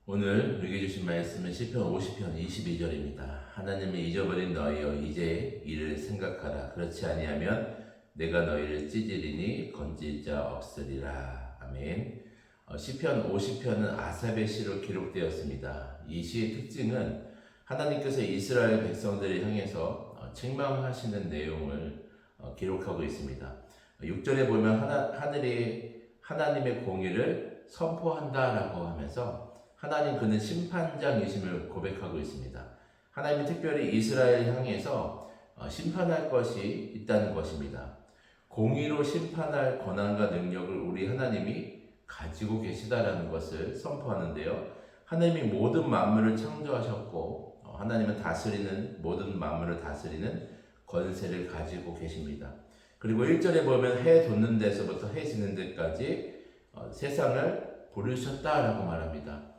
오늘 우리에게 주신 말씀은 시편 50편 22절입니다. 하나님을 잊어버린 너희여 이제 이를 생각하라. 그렇지 아니하면 내가 너희를 찢으리니 건질 자 없으리라. 아멘. 시편 50편은 아삽의 시로 기록되었습니다. 이 시의 특징은 하나님께서 이스라엘 백성들을 향해서 책망하시는 내용을 기록하고 있습니다. 6절에 보면 하늘이 하나님의 공의를 선포한다라고 하면서 하나님 그는 심판장이심을 고백하고 있습니다. 하나님이 특별히 이스라엘을 향해서 심판할 것이 있다는 것입니다. 공의로 심판할 권한과 능력을 우리 하나님이 가지고 계시다라는 것을 선포하는데요. 하나님이 모든 만물을 창조하셨고 하나님은 모든 만물을 다스리는 권세를 가지고 계십니다. 그리고 1절에 보면 해 돋는 데서부터 해 지는 데까지 세상을 부르셨다라고 말합니다.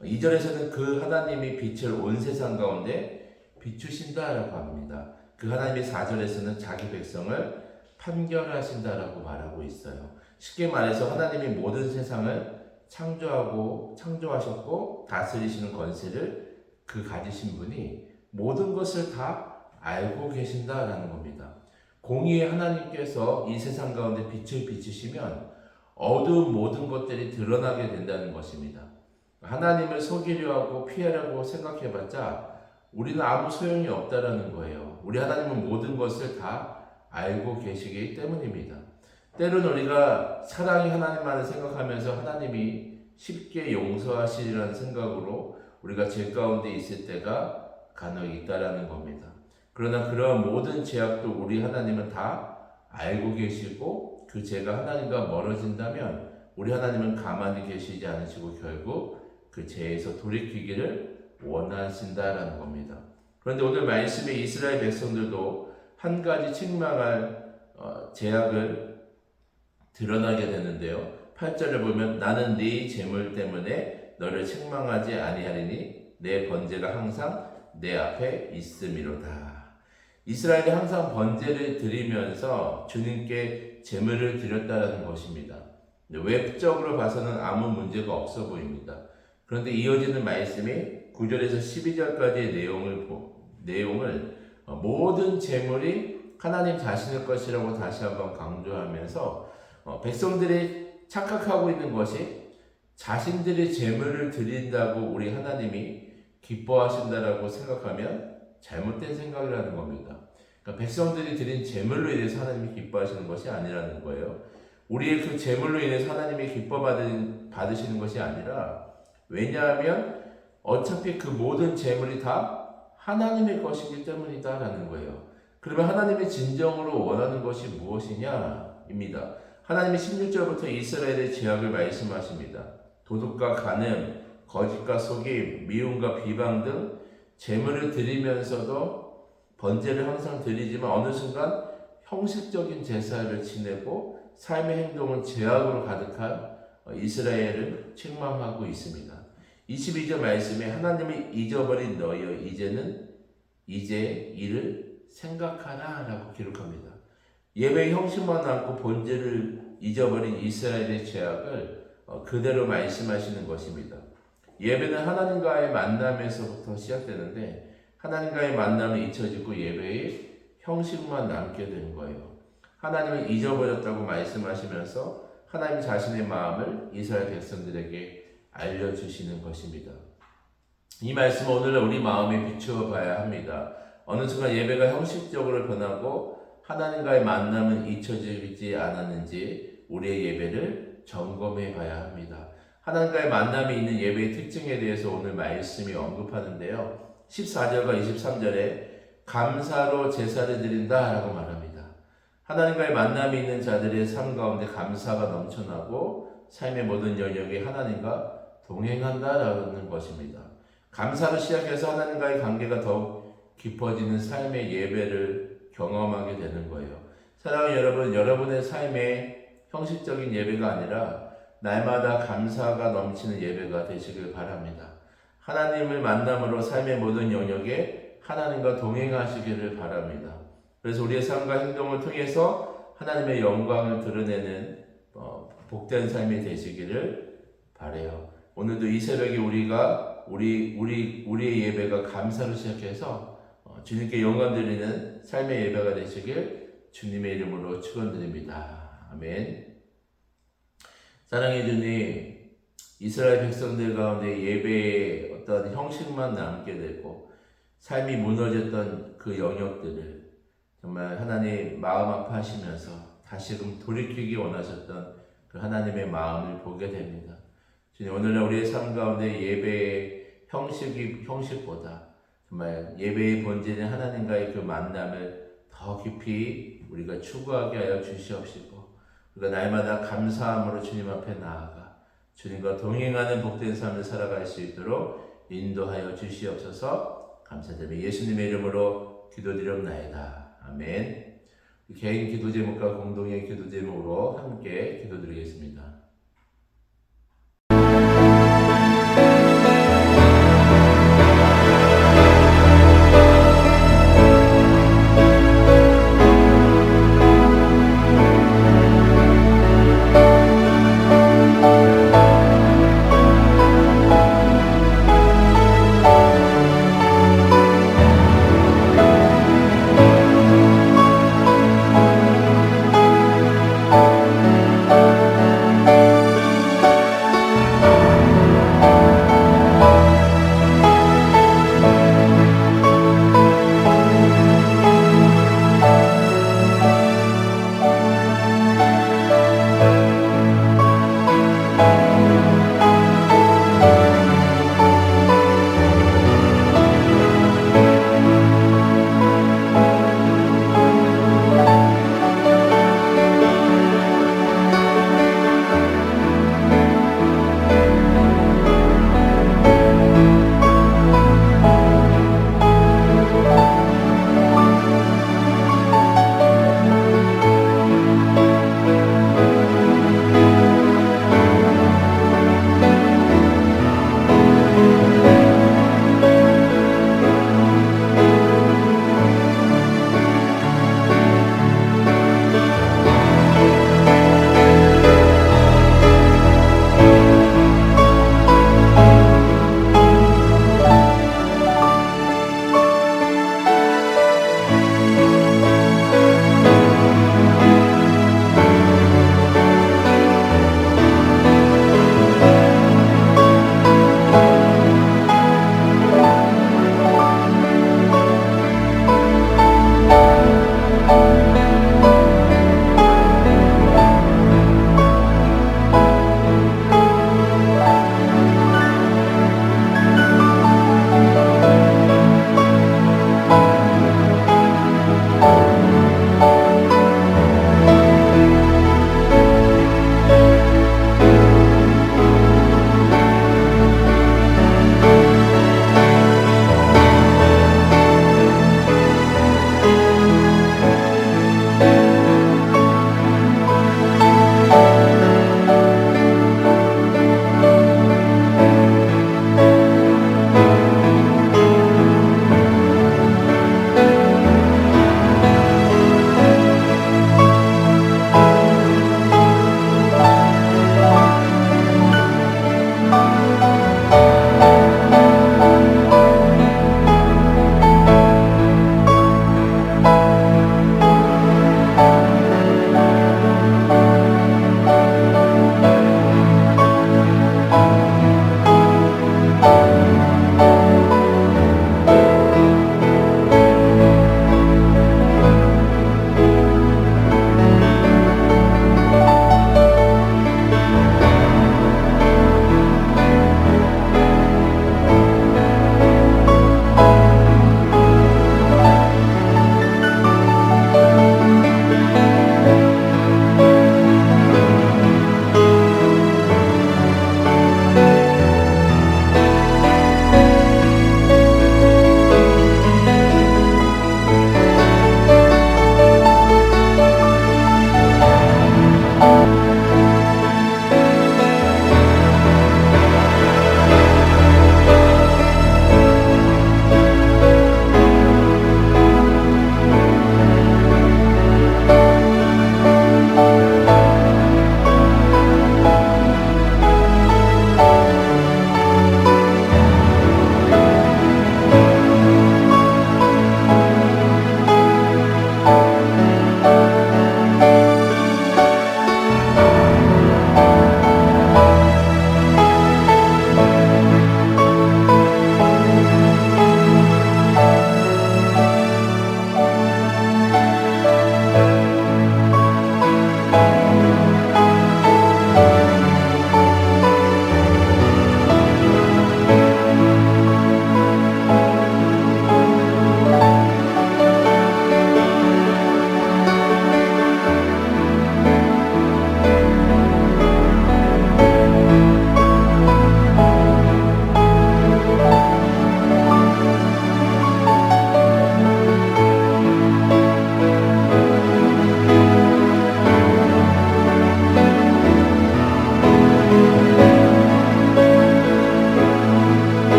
2절에서는 그 하나님이 빛을 온 세상 가운데 비추신다라고 합니다. 그 하나님이 4절에서는 자기 백성을 판결하신다라고 말하고 있어요. 쉽게 말해서 하나님이 모든 세상을 창조하셨고 다스리시는 권세를 가지신 분이 모든 것을 다 알고 계신다라는 겁니다. 공의의 하나님께서 이 세상 가운데 빛을 비추시면 어두운 모든 것들이 드러나게 된다는 것입니다. 하나님을 속이려 하고 피하려고 생각해봤자 우리는 아무 소용이 없다라는 거예요. 우리 하나님은 모든 것을 다 알고 계시기 때문입니다. 때로는 우리가 사랑이 하나님만을 생각하면서 하나님이 쉽게 용서하시리라는 생각으로 우리가 죄 가운데 있을 때가 간혹 있다라는 겁니다. 그러나 그러한 모든 죄악도 우리 하나님은 다 알고 계시고 그 죄가 하나님과 멀어진다면 우리 하나님은 가만히 계시지 않으시고 결국 그 죄에서 돌이키기를 원하신다라는 겁니다. 그런데 오늘 말씀에 이스라엘 백성들도 한 가지 책망할 죄악을 드러나게 되는데요. 8절을 보면 나는 네 재물 때문에 너를 책망하지 아니하리니 내 번제가 항상 내 앞에 있음이로다. 이스라엘이 항상 번제를 드리면서 주님께 재물을 드렸다라는 것입니다. 외적으로 봐서는 아무 문제가 없어 보입니다. 그런데 이어지는 말씀이 9절에서 12절까지의 내용을 모든 재물이 하나님 자신의 것이라고 다시 한번 강조하면서 백성들이 착각하고 있는 것이 자신들이 재물을 드린다고 우리 하나님이 기뻐하신다라고 생각하면 잘못된 생각이라는 겁니다. 그러니까 백성들이 드린 재물로 인해서 하나님이 기뻐하시는 것이 아니라는 거예요. 우리의 그 재물로 인해서 하나님이 받으시는 것이 아니라 왜냐하면 어차피 그 모든 재물이 다 하나님의 것이기 때문이다라는 거예요. 그러면 하나님이 진정으로 원하는 것이 무엇이냐입니다. 하나님이 16절부터 이스라엘의 죄악을 말씀하십니다. 도둑과 간음, 거짓과 속임, 미움과 비방 등 재물을 드리면서도 번제를 항상 드리지만 어느 순간 형식적인 제사를 지내고 삶의 행동은 죄악으로 가득한 이스라엘을 책망하고 있습니다. 22절 말씀에 하나님을 잊어버린 너희여 이제 이를 생각하라 라고 기록합니다. 예배의 형식만 남고 본질을 잊어버린 이스라엘의 죄악을 그대로 말씀하시는 것입니다. 예배는 하나님과의 만남에서부터 시작되는데 하나님과의 만남은 잊혀지고 예배의 형식만 남게 된 거예요. 하나님을 잊어버렸다고 말씀하시면서 하나님 자신의 마음을 이스라엘 백성들에게 알려주시는 것입니다. 이 말씀은 오늘날 우리 마음에 비추어 봐야 합니다. 어느 순간 예배가 형식적으로 변하고 하나님과의 만남은 잊혀지지 않았는지 우리의 예배를 점검해 봐야 합니다. 하나님과의 만남이 있는 예배의 특징에 대해서 오늘 말씀이 언급하는데요. 14절과 23절에 감사로 제사를 드린다 라고 말합니다. 하나님과의 만남이 있는 자들의 삶 가운데 감사가 넘쳐나고 삶의 모든 영역이 하나님과 동행한다라는 것입니다. 감사로 시작해서 하나님과의 관계가 더욱 깊어지는 삶의 예배를 경험하게 되는 거예요. 사랑하는 여러분, 여러분의 삶에 형식적인 예배가 아니라 날마다 감사가 넘치는 예배가 되시길 바랍니다. 하나님을 만남으로 삶의 모든 영역에 하나님과 동행하시기를 바랍니다. 그래서 우리의 삶과 행동을 통해서 하나님의 영광을 드러내는 복된 삶이 되시기를 바라요. 오늘도 이 새벽에 우리의 예배가 감사로 시작해서 주님께 영광 드리는 삶의 예배가 되시길 주님의 이름으로 축원드립니다. 아멘. 사랑해 주님, 이스라엘 백성들 가운데 예배의 어떤 형식만 남게 되고 삶이 무너졌던 그 영역들을 정말 하나님 마음 아파하시면서 다시금 돌이키기 원하셨던 그 하나님의 마음을 보게 됩니다. 주님, 오늘은 우리의 삶 가운데 예배의 형식보다 정말 예배의 본질인 하나님과의 그 만남을 더 깊이 우리가 추구하게 하여 주시옵시고, 우리가 날마다 감사함으로 주님 앞에 나아가 주님과 동행하는 복된 삶을 살아갈 수 있도록 인도하여 주시옵소서. 감사드리며 예수님의 이름으로 기도드리옵나이다. 아멘. 개인 기도 제목과 공동의 기도 제목으로 함께 기도드리겠습니다.